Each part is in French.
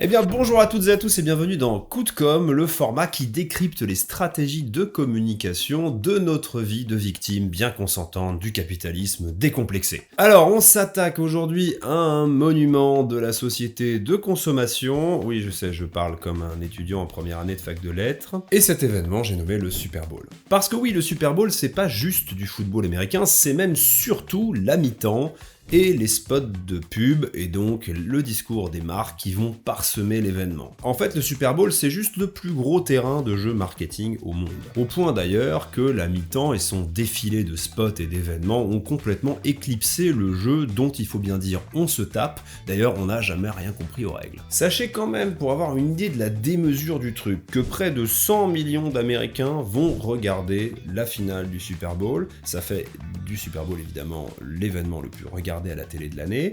Eh bien bonjour à toutes et à tous et bienvenue dans Coup de com', le format qui décrypte les stratégies de communication de notre vie de victime bien consentante du capitalisme décomplexé. Alors on s'attaque aujourd'hui à un monument de la société de consommation, oui je sais je parle comme un étudiant en première année de fac de lettres, et cet événement j'ai nommé le Super Bowl. Parce que oui le Super Bowl c'est pas juste du football américain, c'est même surtout la mi-temps, et les spots de pub, et donc le discours des marques qui vont parsemer l'événement. En fait, le Super Bowl, c'est juste le plus gros terrain de jeu marketing au monde. Au point d'ailleurs que la mi-temps et son défilé de spots et d'événements ont complètement éclipsé le jeu dont il faut bien dire on se tape, d'ailleurs on n'a jamais rien compris aux règles. Sachez quand même, pour avoir une idée de la démesure du truc, que près de 100 millions d'Américains vont regarder la finale du Super Bowl, ça fait du Super Bowl évidemment l'événement le plus regardé à la télé de l'année,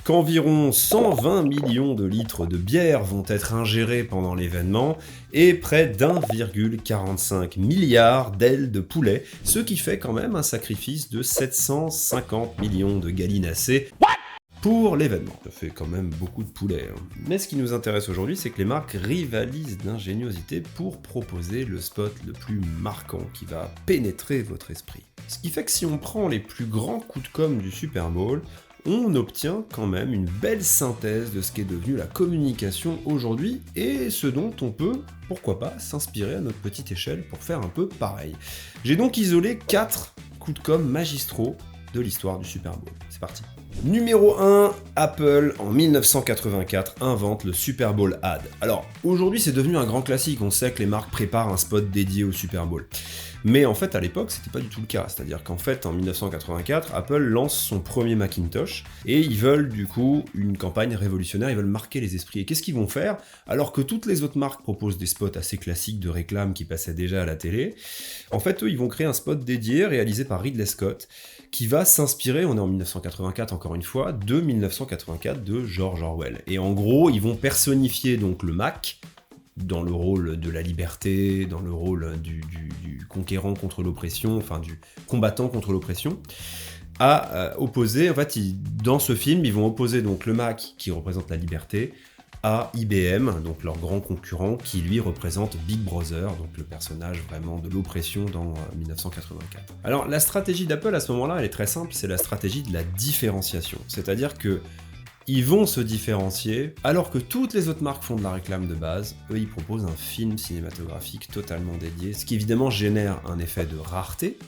qu'environ 120 millions de litres de bière vont être ingérés pendant l'événement, et près d'1,45 milliard d'ailes de poulet, ce qui fait quand même un sacrifice de 750 millions de gallinacés pour l'événement. Ça fait quand même beaucoup de poulet. Mais ce qui nous intéresse aujourd'hui, c'est que les marques rivalisent d'ingéniosité pour proposer le spot le plus marquant qui va pénétrer votre esprit. Ce qui fait que si on prend les plus grands coups de com' du Super Bowl, on obtient quand même une belle synthèse de ce qu'est devenu la communication aujourd'hui et ce dont on peut, pourquoi pas, s'inspirer à notre petite échelle pour faire un peu pareil. J'ai donc isolé 4 coups de com' magistraux de l'histoire du Super Bowl. C'est parti. Numéro 1, Apple, en 1984, invente le Super Bowl Ad. Alors, aujourd'hui, c'est devenu un grand classique, on sait que les marques préparent un spot dédié au Super Bowl. Mais en fait, à l'époque, c'était pas du tout le cas. C'est-à-dire qu'en fait, en 1984, Apple lance son premier Macintosh, et ils veulent du coup une campagne révolutionnaire, ils veulent marquer les esprits. Et qu'est-ce qu'ils vont faire? Alors que toutes les autres marques proposent des spots assez classiques de réclame qui passaient déjà à la télé, en fait, eux, ils vont créer un spot dédié, réalisé par Ridley Scott, qui va s'inspirer, on est en 1984 encore une fois, de 1984 de George Orwell. Et en gros, ils vont personnifier donc le Mac, dans le rôle de la liberté, dans le rôle du conquérant contre l'oppression, enfin du combattant contre l'oppression, à opposer, en fait, dans ce film, ils vont opposer donc le Mac, qui représente la liberté, à IBM, donc leur grand concurrent, qui lui représente Big Brother, donc le personnage vraiment de l'oppression dans 1984. Alors la stratégie d'Apple à ce moment-là, elle est très simple, c'est la stratégie de la différenciation. C'est-à-dire que ils vont se différencier, alors que toutes les autres marques font de la réclame de base, eux ils proposent un film cinématographique totalement dédié, ce qui évidemment génère un effet de rareté,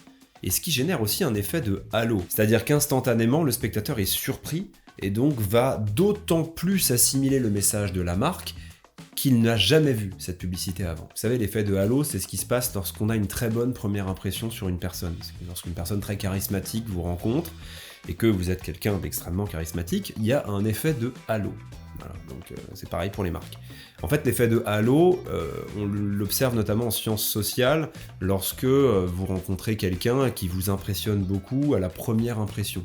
et ce qui génère aussi un effet de halo. C'est-à-dire qu'instantanément, le spectateur est surpris, et donc va d'autant plus assimiler le message de la marque qu'il n'a jamais vu cette publicité avant. Vous savez, l'effet de halo, c'est ce qui se passe lorsqu'on a une très bonne première impression sur une personne. Lorsqu'une personne très charismatique vous rencontre, et que vous êtes quelqu'un d'extrêmement charismatique, il y a un effet de halo. Voilà, donc c'est pareil pour les marques. En fait, l'effet de halo, on l'observe notamment en sciences sociales, lorsque vous rencontrez quelqu'un qui vous impressionne beaucoup à la première impression.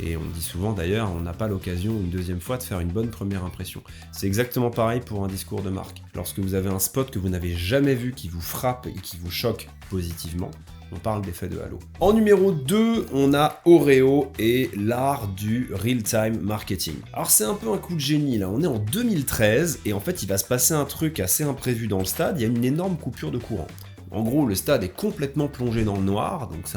Et on dit souvent d'ailleurs, on n'a pas l'occasion une deuxième fois de faire une bonne première impression. C'est exactement pareil pour un discours de marque. Lorsque vous avez un spot que vous n'avez jamais vu qui vous frappe et qui vous choque positivement, on parle d'effet de halo. En numéro 2, on a Oreo et l'art du real-time marketing. Alors c'est un peu un coup de génie là, on est en 2013 et en fait il va se passer un truc assez imprévu dans le stade, il y a une énorme coupure de courant. En gros, le stade est complètement plongé dans le noir, donc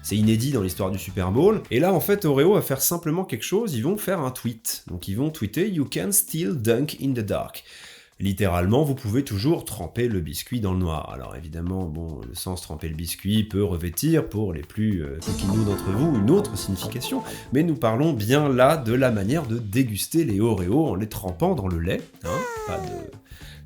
c'est inédit dans l'histoire du Super Bowl. Et là, en fait, Oreo va faire simplement quelque chose, ils vont faire un tweet. Donc ils vont tweeter « You can still dunk in the dark ». Littéralement, vous pouvez toujours tremper le biscuit dans le noir. Alors évidemment, bon, le sens tremper le biscuit peut revêtir, pour les plus coquinous d'entre vous, une autre signification, mais nous parlons bien là de la manière de déguster les Oreos en les trempant dans le lait, hein, pas de...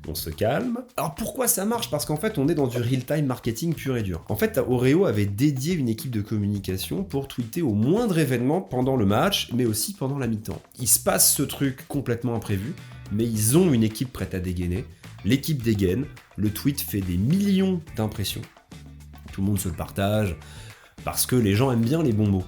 On se calme. Alors pourquoi ça marche? Parce qu'en fait, on est dans du real-time marketing pur et dur. En fait, Oreo avait dédié une équipe de communication pour tweeter au moindre événement pendant le match, mais aussi pendant la mi-temps. Il se passe ce truc complètement imprévu, mais ils ont une équipe prête à dégainer. L'équipe dégaine, le tweet fait des millions d'impressions. Tout le monde se le partage, parce que les gens aiment bien les bons mots.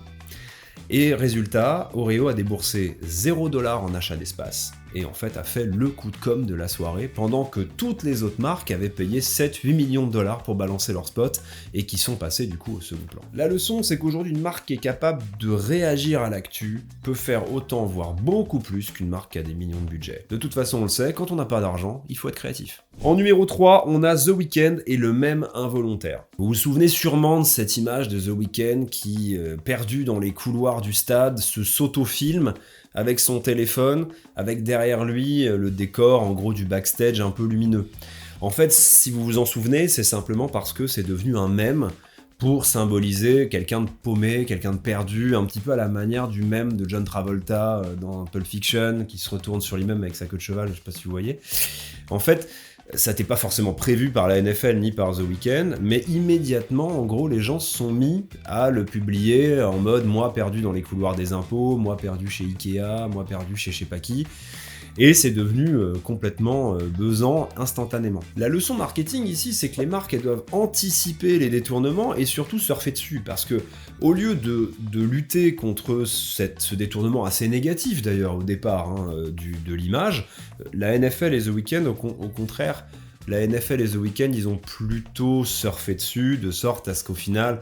Et résultat, Oreo a déboursé $0 en achat d'espace et en fait a fait le coup de com' de la soirée, pendant que toutes les autres marques avaient payé 7-8 millions de dollars pour balancer leurs spots, et qui sont passés du coup au second plan. La leçon, c'est qu'aujourd'hui, une marque qui est capable de réagir à l'actu peut faire autant, voire beaucoup plus qu'une marque qui a des millions de budget. De toute façon, on le sait, quand on n'a pas d'argent, il faut être créatif. En numéro 3, on a The Weeknd et le même involontaire. Vous vous souvenez sûrement de cette image de The Weeknd qui, perdu dans les couloirs du stade, se s'autofilme avec son téléphone, avec derrière lui le décor en gros du backstage un peu lumineux. En fait, si vous vous en souvenez, c'est simplement parce que c'est devenu un mème pour symboliser quelqu'un de paumé, quelqu'un de perdu, un petit peu à la manière du mème de John Travolta dans Pulp Fiction, qui se retourne sur lui-même avec sa queue de cheval, je sais pas si vous voyez. En fait, ça n'était pas forcément prévu par la NFL ni par The Weeknd, mais immédiatement, en gros, les gens se sont mis à le publier en mode « moi perdu dans les couloirs des impôts, moi perdu chez Ikea, moi perdu chez je sais pas qui ». Et c'est devenu complètement buzzant instantanément. La leçon marketing ici, c'est que les marques elles doivent anticiper les détournements et surtout surfer dessus, parce que au lieu de lutter contre ce détournement assez négatif d'ailleurs au départ de l'image, la NFL et The Weeknd au contraire, la NFL et The Weeknd ils ont plutôt surfé dessus de sorte à ce qu'au final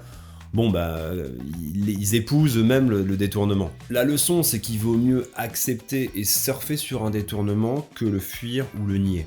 ils épousent eux-mêmes le détournement. La leçon, c'est qu'il vaut mieux accepter et surfer sur un détournement que le fuir ou le nier.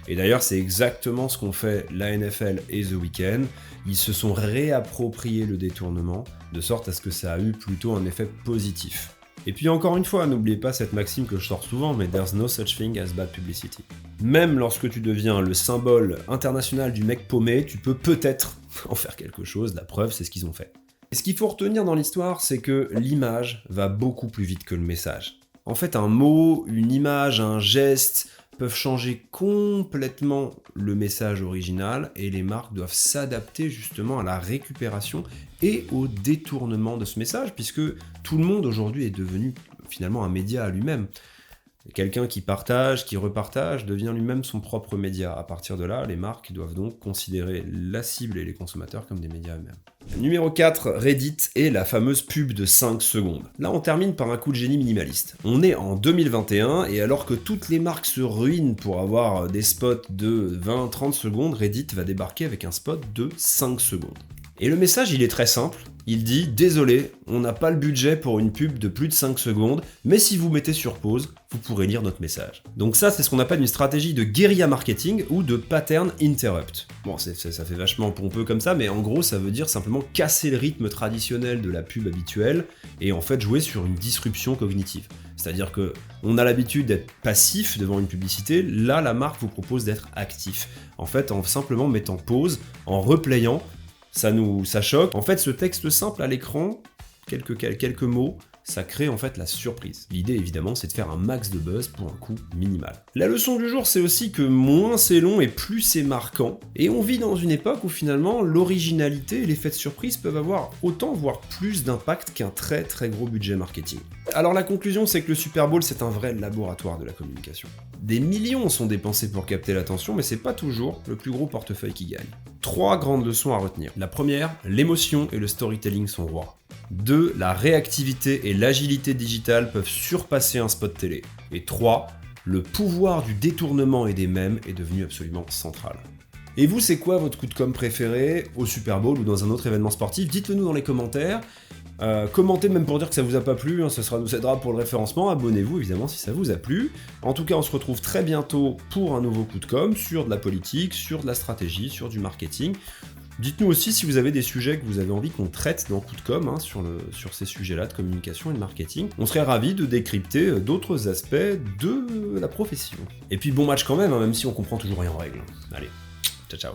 Et d'ailleurs, c'est exactement ce qu'ont fait la NFL et The Weeknd. Ils se sont réappropriés le détournement, de sorte à ce que ça a eu plutôt un effet positif. Et puis encore une fois, n'oubliez pas cette maxime que je sors souvent, mais there's no such thing as bad publicity. Même lorsque tu deviens le symbole international du mec paumé, tu peux peut-être en faire quelque chose, la preuve c'est ce qu'ils ont fait. Et ce qu'il faut retenir dans l'histoire, c'est que l'image va beaucoup plus vite que le message. En fait, un mot, une image, un geste peuvent changer complètement le message original et les marques doivent s'adapter justement à la récupération et au détournement de ce message, puisque tout le monde aujourd'hui est devenu finalement un média à lui-même. Quelqu'un qui partage, qui repartage, devient lui-même son propre média. À partir de là, les marques doivent donc considérer la cible et les consommateurs comme des médias eux-mêmes. Numéro 4, Reddit et la fameuse pub de 5 secondes. Là, on termine par un coup de génie minimaliste. On est en 2021 et alors que toutes les marques se ruinent pour avoir des spots de 20-30 secondes, Reddit va débarquer avec un spot de 5 secondes. Et le message, il est très simple. Il dit « Désolé, on n'a pas le budget pour une pub de plus de 5 secondes, mais si vous mettez sur pause, vous pourrez lire notre message. » Donc ça, c'est ce qu'on appelle une stratégie de guérilla marketing ou de pattern interrupt. Bon, ça fait vachement pompeux comme ça, mais en gros, ça veut dire simplement casser le rythme traditionnel de la pub habituelle et en fait jouer sur une disruption cognitive. C'est-à-dire que on a l'habitude d'être passif devant une publicité, là, la marque vous propose d'être actif. En fait, en simplement mettant pause, en replayant, ça choque. En fait, ce texte simple à l'écran, quelques mots, ça crée en fait la surprise. L'idée, évidemment, c'est de faire un max de buzz pour un coût minimal. La leçon du jour, c'est aussi que moins c'est long et plus c'est marquant. Et on vit dans une époque où finalement, l'originalité et l'effet de surprise peuvent avoir autant, voire plus d'impact qu'un très très gros budget marketing. Alors la conclusion, c'est que le Super Bowl, c'est un vrai laboratoire de la communication. Des millions sont dépensés pour capter l'attention, mais c'est pas toujours le plus gros portefeuille qui gagne. 3 grandes leçons à retenir. La première, l'émotion et le storytelling sont rois. 2, la réactivité et l'agilité digitale peuvent surpasser un spot télé. Et 3, le pouvoir du détournement et des mèmes est devenu absolument central. Et vous, c'est quoi votre coup de com' préféré au Super Bowl ou dans un autre événement sportif? Dites-le nous dans les commentaires. Commentez même pour dire que ça vous a pas plu, ça nous aidera pour le référencement. Abonnez-vous évidemment si ça vous a plu. En tout cas, on se retrouve très bientôt pour un nouveau coup de com' sur de la politique, sur de la stratégie, sur du marketing. Dites-nous aussi si vous avez des sujets que vous avez envie qu'on traite dans coup de com' sur ces sujets-là de communication et de marketing. On serait ravis de décrypter d'autres aspects de la profession. Et puis bon match quand même, même si on comprend toujours rien en règle. Allez, ciao ciao.